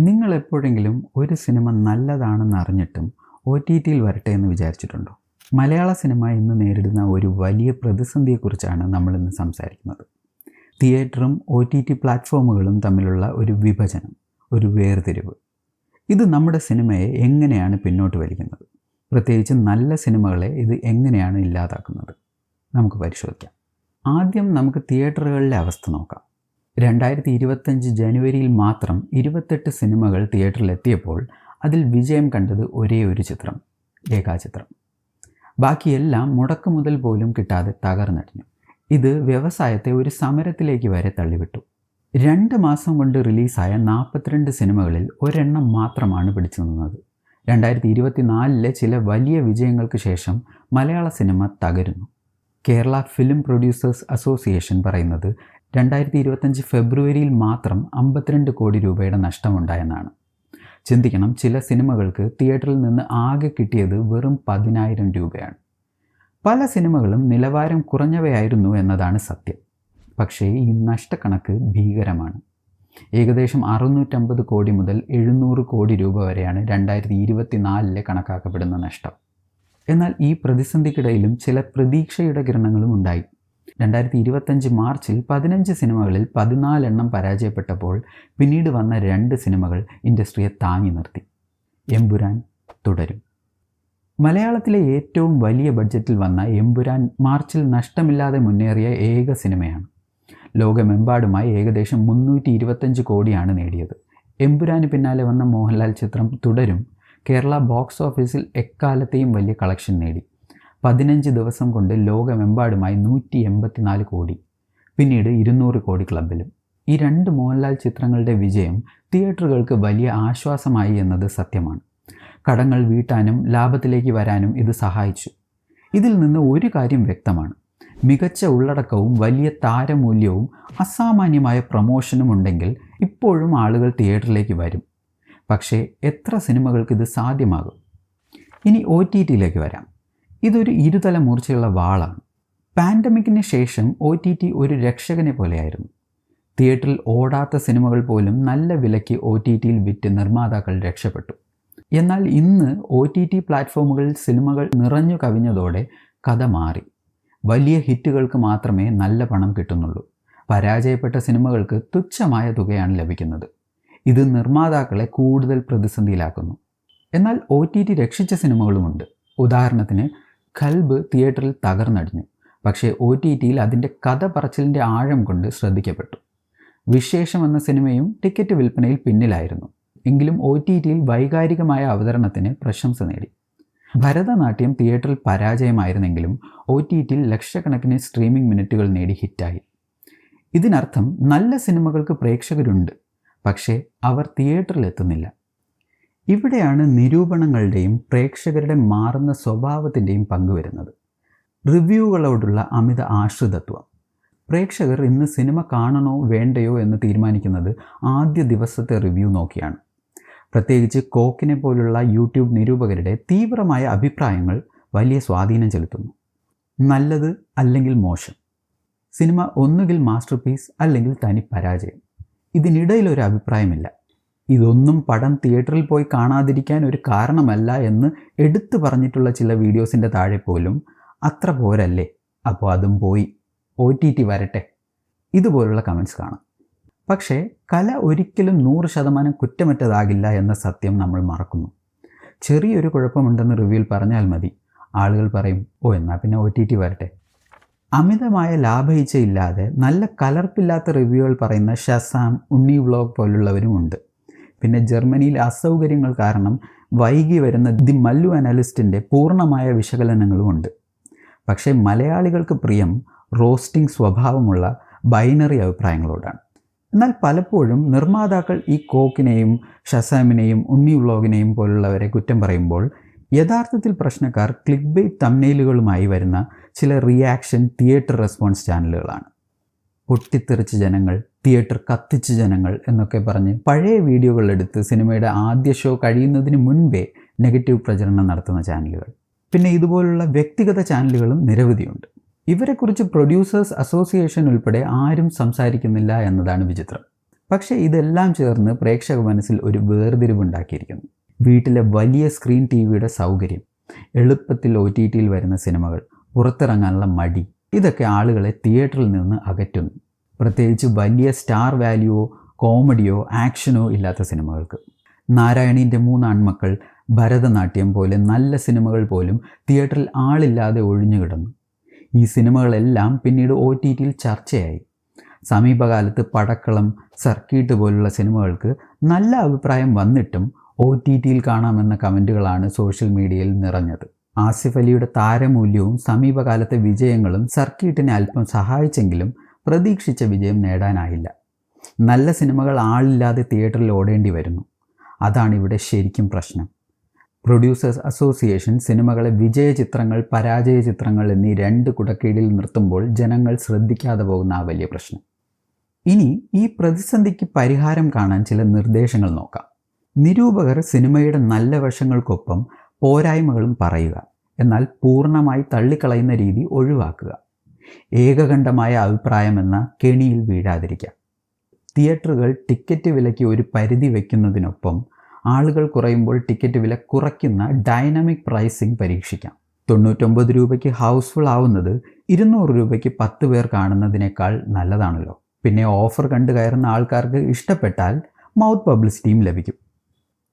നിങ്ങൾ എപ്പോഴെങ്കിലും ഒരു സിനിമ നല്ലതാണെന്ന് അറിഞ്ഞിട്ടും OTTയിൽ വരട്ടെ എന്ന് വിചാരിച്ചിട്ടുണ്ടോ? മലയാള സിനിമ ഇന്ന് നേരിടുന്ന ഒരു വലിയ പ്രതിസന്ധിയെക്കുറിച്ചാണ് നമ്മളിന്ന് സംസാരിക്കുന്നത്. തിയേറ്ററും OTT പ്ലാറ്റ്ഫോമുകളും തമ്മിലുള്ള ഒരു വിഭജനം, ഒരു വേർതിരിവ്. ഇത് നമ്മുടെ സിനിമയെ എങ്ങനെയാണ് പിന്നോട്ട് വലിക്കുന്നത്? പ്രത്യേകിച്ച് നല്ല സിനിമകളെ ഇത് എങ്ങനെയാണ് ഇല്ലാതാക്കുന്നത്? നമുക്ക് പരിശോധിക്കാം. ആദ്യം നമുക്ക് തിയേറ്ററുകളിലെ അവസ്ഥ നോക്കാം. 2025 ജനുവരിയിൽ മാത്രം 28 സിനിമകൾ തിയേറ്ററിലെത്തിയപ്പോൾ അതിൽ വിജയം കണ്ടത് ഒരേ ഒരു ചിത്രം, രേഖാചിത്രം. ബാക്കിയെല്ലാം മുടക്ക് മുതൽ പോലും കിട്ടാതെ തകർന്നടിഞ്ഞു. ഇത് വ്യവസായത്തെ ഒരു സമരത്തിലേക്ക് വരെ തള്ളിവിട്ടു. 2 മാസം കൊണ്ട് റിലീസായ 42 സിനിമകളിൽ ഒരെണ്ണം മാത്രമാണ് പിടിച്ചു നിന്നത്. 2024 ചില വലിയ വിജയങ്ങൾക്ക് ശേഷം മലയാള സിനിമ തകരുന്നു. കേരള ഫിലിം പ്രൊഡ്യൂസേഴ്സ് അസോസിയേഷൻ പറയുന്നത് 2025 ഫെബ്രുവരിയിൽ മാത്രം 52 കോടി രൂപയുടെ നഷ്ടമുണ്ടായെന്നാണ്. ചിന്തിക്കണം, ചില സിനിമകൾക്ക് തിയേറ്ററിൽ നിന്ന് ആകെ കിട്ടിയത് വെറും 10,000 രൂപയാണ്. പല സിനിമകളും നിലവാരം കുറഞ്ഞവയായിരുന്നു എന്നതാണ് സത്യം. പക്ഷേ ഈ നഷ്ടക്കണക്ക് ഭീകരമാണ്. ഏകദേശം 650 കോടി മുതൽ 700 കോടി രൂപ വരെയാണ് 2024 കണക്കാക്കപ്പെടുന്ന നഷ്ടം. എന്നാൽ ഈ പ്രതിസന്ധിക്കിടയിലും ചില പ്രതീക്ഷയുടെ കിരണങ്ങളും ഉണ്ടായി. 2025 മാർച്ചിൽ 15 സിനിമകളിൽ 14 എണ്ണം പരാജയപ്പെട്ടപ്പോൾ പിന്നീട് വന്ന 2 സിനിമകൾ ഇൻഡസ്ട്രിയെ താങ്ങി നിർത്തി. എമ്പുരാൻ, തുടരും. മലയാളത്തിലെ ഏറ്റവും വലിയ ബഡ്ജറ്റിൽ വന്ന എമ്പുരാൻ മാർച്ചിൽ നഷ്ടമില്ലാതെ മുന്നേറിയ ഏക സിനിമയാണ്. ലോകമെമ്പാടുമായി ഏകദേശം 325 കോടിയാണ് നേടിയത്. എമ്പുരാന് പിന്നാലെ വന്ന മോഹൻലാൽ ചിത്രം തുടരും കേരള ബോക്സ് ഓഫീസിൽ എക്കാലത്തെയും വലിയ കളക്ഷൻ നേടി. 15 ദിവസം കൊണ്ട് ലോകമെമ്പാടുമായി 184 കോടി, പിന്നീട് 200 കോടി ക്ലബിലും. ഈ 2 മോഹൻലാൽ ചിത്രങ്ങളുടെ വിജയം തിയേറ്ററുകൾക്ക് വലിയ ആശ്വാസമായി എന്നത് സത്യമാണ്. കടങ്ങൾ വീട്ടാനും ലാഭത്തിലേക്ക് വരാനും ഇത് സഹായിച്ചു. ഇതിൽ നിന്ന് ഒരു കാര്യം വ്യക്തമാണ്: മികച്ച ഉള്ളടക്കവും വലിയ താരമൂല്യവും അസാമാന്യമായ പ്രമോഷനും ഉണ്ടെങ്കിൽ ഇപ്പോഴും ആളുകൾ തിയേറ്ററിലേക്ക് വരും. പക്ഷേ എത്ര സിനിമകൾക്ക് ഇത് സാധ്യമാകും? ഇനി OTTയിലേക്ക് വരാം. ഇതൊരു ഇരുതല മൂർച്ചയുള്ള വാളാണ്. പാൻഡമിക്കിന് ശേഷം OTT ഒരു രക്ഷകനെ പോലെയായിരുന്നു. തിയേറ്ററിൽ ഓടാത്ത സിനിമകൾ പോലും നല്ല വിലയ്ക്ക് OTTയിൽ വിറ്റ് നിർമ്മാതാക്കൾ രക്ഷപ്പെട്ടു. എന്നാൽ ഇന്ന് OTT പ്ലാറ്റ്ഫോമുകളിൽ സിനിമകൾ നിറഞ്ഞു കവിഞ്ഞതോടെ കഥ മാറി. വലിയ ഹിറ്റുകൾക്ക് മാത്രമേ നല്ല പണം കിട്ടുന്നുള്ളൂ. പരാജയപ്പെട്ട സിനിമകൾക്ക് തുച്ഛമായ തുകയാണ് ലഭിക്കുന്നത്. ഇത് നിർമ്മാതാക്കളെ കൂടുതൽ പ്രതിസന്ധിയിലാക്കുന്നു. എന്നാൽ OTT രക്ഷിച്ച സിനിമകളുമുണ്ട്. ഉദാഹരണത്തിന് ഖൽബ് തിയേറ്ററിൽ തകർന്നടിഞ്ഞു. പക്ഷേ OTTയിൽ അതിൻ്റെ കഥ പറച്ചിലിൻ്റെ ആഴം കൊണ്ട് ശ്രദ്ധിക്കപ്പെട്ടു. വിശേഷം എന്ന സിനിമയും ടിക്കറ്റ് വിൽപ്പനയിൽ പിന്നിലായിരുന്നു. എങ്കിലും OTTയിൽ വൈകാരികമായ അവതരണത്തിന് പ്രശംസ നേടി. ഭരതനാട്യം തിയേറ്ററിൽ പരാജയമായിരുന്നെങ്കിലും OTTയിൽ ലക്ഷക്കണക്കിന് സ്ട്രീമിംഗ് മിനിറ്റുകൾ നേടി ഹിറ്റായി. ഇതിനർത്ഥം നല്ല സിനിമകൾക്ക് പ്രേക്ഷകരുണ്ട്, പക്ഷേ അവർ തിയേറ്ററിൽ എത്തുന്നില്ല. ഇവിടെയാണ് നിരൂപണങ്ങളുടെയും പ്രേക്ഷകരുടെ മാറുന്ന സ്വഭാവത്തിൻ്റെയും പങ്കുവരുന്നത്. റിവ്യൂകളോടുള്ള അമിത ആശ്രിതത്വം. പ്രേക്ഷകർ ഇന്ന് സിനിമ കാണണോ വേണ്ടയോ എന്ന് തീരുമാനിക്കുന്നത് ആദ്യ ദിവസത്തെ റിവ്യൂ നോക്കിയാണ്. പ്രത്യേകിച്ച് കോക്കിനെ പോലുള്ള യൂട്യൂബ് നിരൂപകരുടെ തീവ്രമായ അഭിപ്രായങ്ങൾ വലിയ സ്വാധീനം ചെലുത്തുന്നു. നല്ലത് അല്ലെങ്കിൽ മോശം. സിനിമ ഒന്നുകിൽ മാസ്റ്റർപീസ് അല്ലെങ്കിൽ തനി പരാജയം. ഇതിനിടയിലൊരു അഭിപ്രായമില്ല. ഇതൊന്നും പടം തിയേറ്ററിൽ പോയി കാണാതിരിക്കാൻ ഒരു കാരണമല്ല എന്ന് എടുത്തു പറഞ്ഞിട്ടുള്ള ചില വീഡിയോസിൻ്റെ താഴെ പോലും അത്ര പോരല്ലേ, അപ്പോൾ അതും പോയി, OTT വരട്ടെ, ഇതുപോലുള്ള കമൻറ്റ്സ് കാണാം. പക്ഷേ കല ഒരിക്കലും 100% കുറ്റമറ്റതാകില്ല എന്ന സത്യം നമ്മൾ മറക്കുന്നു. ചെറിയൊരു കുഴപ്പമുണ്ടെന്ന് റിവ്യൂവിൽ പറഞ്ഞാൽ മതി, ആളുകൾ പറയും, എന്നാൽ പിന്നെ OTT വരട്ടെ. അമിതമായ ലാഭയിച്ചയില്ലാതെ നല്ല കലർപ്പില്ലാത്ത റിവ്യൂകൾ പറയുന്ന ഷസാം, ഉണ്ണി വ്ലോഗ് പോലുള്ളവരും ഉണ്ട്. പിന്നെ ജർമ്മനിയിൽ അസൗകര്യങ്ങൾ കാരണം വൈകി വരുന്ന ദി മല്ലു അനലിസ്റ്റിൻ്റെ പൂർണ്ണമായ വിശകലനങ്ങളും ഉണ്ട്. പക്ഷേ മലയാളികൾക്ക് പ്രിയം റോസ്റ്റിംഗ് സ്വഭാവമുള്ള ബൈനറി അഭിപ്രായങ്ങളോടാണ്. എന്നാൽ പലപ്പോഴും നിർമ്മാതാക്കൾ ഈ കോക്കിനെയും ഷസാമിനെയും ഉണ്ണി വ്ലോഗിനെയും പോലുള്ളവരെ കുറ്റം പറയുമ്പോൾ യഥാർത്ഥത്തിൽ പ്രശ്നക്കാർ ക്ലിക്ക് ബെയ്റ്റ് തംബ്നെയിലുകളുമായി വരുന്ന ചില റിയാക്ഷൻ തിയേറ്റർ റെസ്പോൺസ് ചാനലുകളാണ്. പൊട്ടിത്തെറിച്ച ജനങ്ങൾ, തിയേറ്റർ കത്തിച്ച ജനങ്ങൾ എന്നൊക്കെ പറഞ്ഞ് പഴയ വീഡിയോകൾ എടുത്ത് സിനിമയുടെ ആദ്യ ഷോ കഴിയുന്നതിന് മുൻപേ നെഗറ്റീവ് പ്രചരണം നടത്തുന്ന ചാനലുകൾ. പിന്നെ ഇതുപോലുള്ള വ്യക്തിഗത ചാനലുകളും നിരവധിയുണ്ട്. ഇവരെക്കുറിച്ച് പ്രൊഡ്യൂസേഴ്സ് അസോസിയേഷൻ ഉൾപ്പെടെ ആരും സംസാരിക്കുന്നില്ല എന്നതാണ് വിചിത്രം. പക്ഷേ ഇതെല്ലാം ചേർന്ന് പ്രേക്ഷക മനസ്സിൽ ഒരു വേർതിരിവുണ്ടാക്കിയിരിക്കുന്നു. വീട്ടിലെ വലിയ സ്ക്രീൻ ടിവിയുടെ സൗകര്യം, എളുപ്പത്തിൽ OTTയിൽ വരുന്ന സിനിമകൾ, പുറത്തിറങ്ങാനുള്ള മടി, ഇതൊക്കെ ആളുകളെ തിയേറ്ററിൽ നിന്ന് അകറ്റുന്നു. പ്രത്യേകിച്ച് വലിയ സ്റ്റാർ വാല്യൂവോ കോമഡിയോ ആക്ഷനോ ഇല്ലാത്ത സിനിമകൾക്ക്. നാരായണീൻ്റെ 3 ആൺമക്കൾ, ഭരതനാട്യം പോലെ നല്ല സിനിമകൾ പോലും തിയേറ്ററിൽ ആളില്ലാതെ ഒഴിഞ്ഞു കിടന്നു. ഈ സിനിമകളെല്ലാം പിന്നീട് OTTയിൽ ചർച്ചയായി. സമീപകാലത്ത് പടക്കളം, സർക്കീട്ട് പോലുള്ള സിനിമകൾക്ക് നല്ല അഭിപ്രായം വന്നിട്ടും OTTയിൽ കാണാമെന്ന കമൻറ്റുകളാണ് സോഷ്യൽ മീഡിയയിൽ നിറഞ്ഞത്. ആസിഫ് അലിയുടെ താരമൂല്യവും സമീപകാലത്തെ വിജയങ്ങളും സർക്കീട്ടിനെ അല്പം സഹായിച്ചെങ്കിലും പ്രതീക്ഷിച്ച വിജയം നേടാനായില്ല. നല്ല സിനിമകൾ ആളില്ലാതെ തിയേറ്ററിൽ ഓടേണ്ടി വരുന്നു. അതാണിവിടെ ശരിക്കും പ്രശ്നം. പ്രൊഡ്യൂസേഴ്സ് അസോസിയേഷൻ സിനിമകളെ വിജയ ചിത്രങ്ങൾ, പരാജയ ചിത്രങ്ങൾ എന്നീ 2 കുടക്കീഴിൽ നിർത്തുമ്പോൾ ജനങ്ങൾ ശ്രദ്ധിക്കാതെ പോകുന്ന ആ വലിയ പ്രശ്നം. ഇനി ഈ പ്രതിസന്ധിക്ക് പരിഹാരം കാണാൻ ചില നിർദ്ദേശങ്ങൾ നോക്കാം. നിരൂപകർ സിനിമയുടെ നല്ല വശങ്ങൾക്കൊപ്പം പോരായ്മകളും പറയുക, എന്നാൽ പൂർണ്ണമായി തള്ളിക്കളയുന്ന രീതി ഒഴിവാക്കുക. ഏകകണ്ഠമായ അഭിപ്രായമെന്ന കെണിയിൽ വീഴാതിരിക്കുക. തിയേറ്ററുകൾ ടിക്കറ്റ് വിലയ്ക്ക് ഒരു പരിധി വയ്ക്കുന്നതിനൊപ്പം ആളുകൾ കുറയുമ്പോൾ ടിക്കറ്റ് വില കുറയ്ക്കുന്ന ഡൈനാമിക് പ്രൈസിംഗ് പരീക്ഷിക്കാം. 99 രൂപയ്ക്ക് ഹൗസ്ഫുൾ ആവുന്നത് 200 രൂപയ്ക്ക് 10 പേർ കാണുന്നതിനേക്കാൾ നല്ലതാണല്ലോ. പിന്നെ ഓഫർ കണ്ടു കയറുന്ന ആൾക്കാർക്ക് ഇഷ്ടപ്പെട്ടാൽ മൗത്ത് പബ്ലിസിറ്റിയും ലഭിക്കും.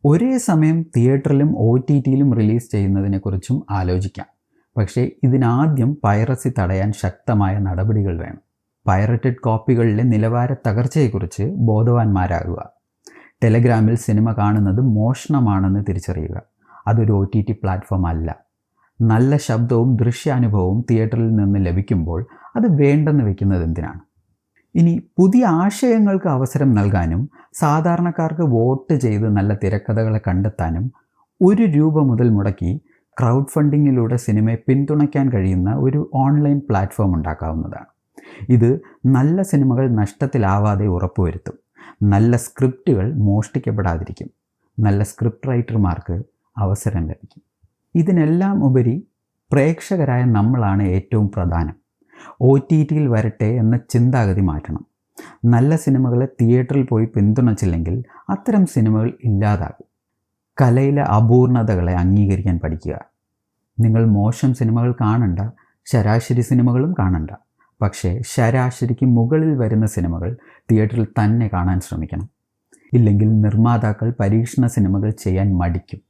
ഒരേ സമയം തിയേറ്ററിലും OTTയിലും റിലീസ് ചെയ്യുന്നതിനെക്കുറിച്ചും ആലോചിക്കാം. പക്ഷേ ഇതിനാദ്യം പൈറസി തടയാൻ ശക്തമായ നടപടികൾ വേണം. പൈററ്റഡ് കോപ്പികളിലെ നിലവാര തകർച്ചയെക്കുറിച്ച് ബോധവാന്മാരാകുക. ടെലഗ്രാമിൽ സിനിമ കാണുന്നത് മോഷണമാണെന്ന് തിരിച്ചറിയുക. അതൊരു OTT പ്ലാറ്റ്ഫോം അല്ല. നല്ല ശബ്ദവും ദൃശ്യാനുഭവവും തിയേറ്ററിൽ നിന്ന് ലഭിക്കുമ്പോൾ അത് വേണ്ടെന്ന് വെക്കുന്നത് എന്തിനാണ്? ഇനി പുതിയ ആശയങ്ങൾക്ക് അവസരം നൽകാനും സാധാരണക്കാർക്ക് വോട്ട് ചെയ്ത് നല്ല തിരക്കഥകളെ കണ്ടെത്താനും 1 രൂപ മുതൽ മുടക്കി ക്രൗഡ് ഫണ്ടിങ്ങിലൂടെ സിനിമയെ പിന്തുണയ്ക്കാൻ കഴിയുന്ന ഒരു ഓൺലൈൻ പ്ലാറ്റ്ഫോം ഉണ്ടാക്കാവുന്നതാണ്. ഇത് നല്ല സിനിമകൾ നഷ്ടത്തിലാവാതെ ഉറപ്പുവരുത്തും. നല്ല സ്ക്രിപ്റ്റുകൾ മോഷ്ടിക്കപ്പെടാതിരിക്കും. നല്ല സ്ക്രിപ്റ്റ് റൈറ്റർമാർക്ക് അവസരം ലഭിക്കും. ഇതിനെല്ലാം ഉപരി പ്രേക്ഷകരായ നമ്മളാണ് ഏറ്റവും പ്രധാനം. OTTയിൽ വരട്ടെ എന്ന ചിന്താഗതി മാറ്റണം. നല്ല സിനിമകളെ തിയേറ്ററിൽ പോയി പിന്തുണച്ചില്ലെങ്കിൽ അത്തരം സിനിമകൾ ഇല്ലാതാകും. കലയിലെ അപൂർണതകളെ അംഗീകരിക്കാൻ പഠിക്കുക. നിങ്ങൾ മോശം സിനിമകൾ കാണണ്ട, ശരാശരി സിനിമകളും കാണണ്ട. പക്ഷേ ശരാശരിക്ക് മുകളിൽ വരുന്ന സിനിമകൾ തിയേറ്ററിൽ തന്നെ കാണാൻ ശ്രമിക്കണം. ഇല്ലെങ്കിൽ നിർമ്മാതാക്കൾ പരീക്ഷണ സിനിമകൾ ചെയ്യാൻ മടിക്കും.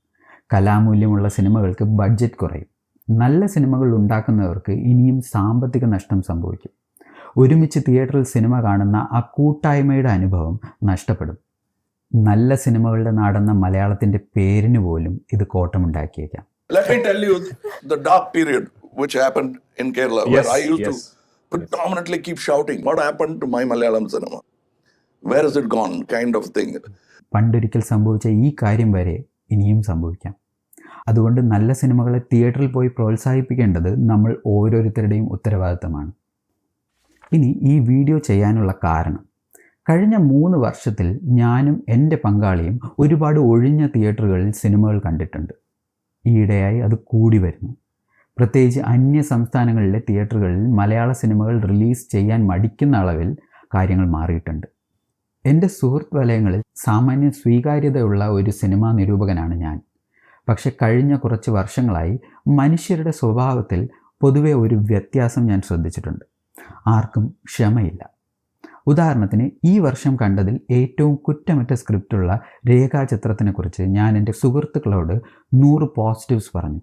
കലാമൂല്യമുള്ള സിനിമകൾക്ക് ബഡ്ജറ്റ് കുറയും. നല്ല സിനിമകൾ ഉണ്ടാക്കുന്നവർക്ക് ഇനിയും സാമ്പത്തിക നഷ്ടം സംഭവിക്കും. ഒരുമിച്ച് തിയേറ്ററിൽ സിനിമ കാണുന്ന ആ കൂട്ടായ്മയുടെ അനുഭവം നഷ്ടപ്പെടും. നല്ല സിനിമകളുടെ നാടെന്ന മലയാളത്തിൻ്റെ പേരിന് പോലും ഇത് കോട്ടമുണ്ടാക്കിയേക്കാം. Let me tell you the dark period which happened in Kerala, where I used to predominantly keep shouting, what happened to my Malayalam cinema? Where has it gone? Kind of thing. പണ്ടൊരിക്കൽ സംഭവിച്ച ഈ കാര്യം വരെ ഇനിയും സംഭവിക്കാം. അതുകൊണ്ട് നല്ല സിനിമകളെ തിയേറ്ററിൽ പോയി പ്രോത്സാഹിപ്പിക്കേണ്ടത് നമ്മൾ ഓരോരുത്തരുടെയും ഉത്തരവാദിത്തമാണ്. ഇനി ഈ വീഡിയോ ചെയ്യാനുള്ള കാരണം, കഴിഞ്ഞ 3 വർഷത്തിൽ ഞാനും എൻ്റെ പങ്കാളിയും ഒരുപാട് ഒഴിഞ്ഞ തിയേറ്ററുകളിൽ സിനിമകൾ കണ്ടിട്ടുണ്ട്. ഈയിടെയായി അത് കൂടി വരുന്നു. പ്രത്യേകിച്ച് അന്യ സംസ്ഥാനങ്ങളിലെ തിയേറ്ററുകളിൽ മലയാള സിനിമകൾ റിലീസ് ചെയ്യാൻ മടിക്കുന്ന അളവിൽ കാര്യങ്ങൾ മാറിയിട്ടുണ്ട്. എൻ്റെ സുഹൃത്ത് വലയങ്ങളിൽ സാമാന്യ സ്വീകാര്യതയുള്ള ഒരു സിനിമാ നിരൂപകനാണ് ഞാൻ. പക്ഷെ കഴിഞ്ഞ കുറച്ച് വർഷങ്ങളായി മനുഷ്യരുടെ സ്വഭാവത്തിൽ പൊതുവെ ഒരു വ്യത്യാസം ഞാൻ ശ്രദ്ധിച്ചിട്ടുണ്ട്. ആർക്കും ക്ഷമയില്ല. ഉദാഹരണത്തിന് ഈ വർഷം കണ്ടതിൽ ഏറ്റവും കുറ്റമറ്റ സ്ക്രിപ്റ്റുള്ള രേഖാചിത്രത്തിനെക്കുറിച്ച് ഞാൻ എൻ്റെ സുഹൃത്തുക്കളോട് 100 പോസിറ്റീവ്സ് പറഞ്ഞു.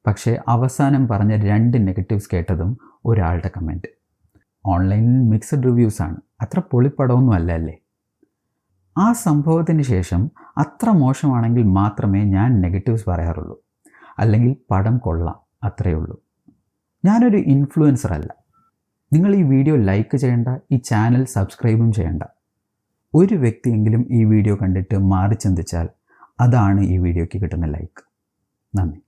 പക്ഷേ അവസാനം പറഞ്ഞ 2 നെഗറ്റീവ്സ് കേട്ടതും ഒരാളുടെ കമൻറ്റ്. ഓൺലൈനിൽ മിക്സഡ് റിവ്യൂസാണ്, അത്ര പൊളിപ്പടമൊന്നും അല്ല അല്ലേ? ആ സംഭവത്തിന് ശേഷം അത്ര മോശമാണെങ്കിൽ മാത്രമേ ഞാൻ നെഗറ്റീവ്സ് പറയാറുള്ളൂ. അല്ലെങ്കിൽ പടം കൊള്ളാം, അത്രയേ ഉള്ളൂ. ഞാനൊരു ഇൻഫ്ലുവൻസർ അല്ല. നിങ്ങൾ ഈ വീഡിയോ ലൈക്ക് ചെയ്യേണ്ട, ഈ ചാനൽ സബ്സ്ക്രൈബും ചെയ്യേണ്ട. ഒരു വ്യക്തിയെങ്കിലും ഈ വീഡിയോ കണ്ടിട്ട് മാറി ചിന്തിച്ചാൽ അതാണ് ഈ വീഡിയോയ്ക്ക് കിട്ടുന്ന ലൈക്ക്. നന്ദി.